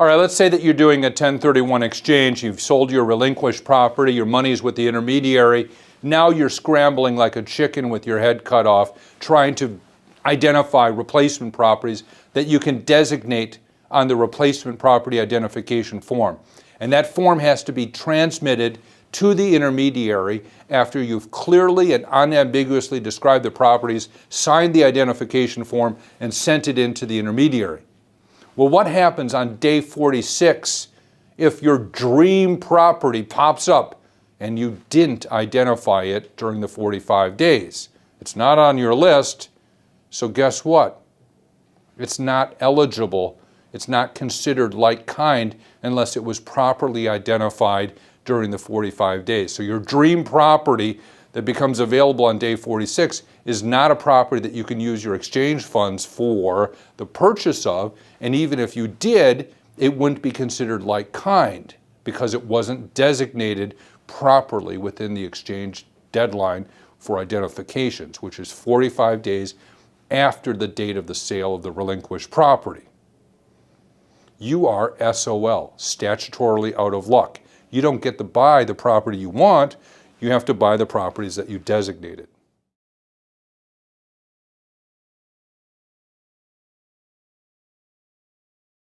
All right, let's say that you're doing a 1031 exchange. You've sold your relinquished property, your money's with the intermediary. Now you're scrambling like a chicken with your head cut off, trying to identify replacement properties that you can designate on the replacement property identification form. And that form has to be transmitted to the intermediary after you've clearly and unambiguously described the properties, signed the identification form, and sent it in to the intermediary. Well, what happens on day 46 if your dream property pops up and you didn't identify it during the 45 days? It's not on your list, so guess what? It's not eligible. It's not considered like kind unless it was properly identified during the 45 days. So your dream property that becomes available on day 46 is not a property that you can use your exchange funds for the purchase of, and even if you did, it wouldn't be considered like kind because it wasn't designated properly within the exchange deadline for identifications, which is 45 days after the date of the sale of the relinquished property. You are SOL, statutorily out of luck. You don't get to buy the property you want, you have to buy the properties that you designated.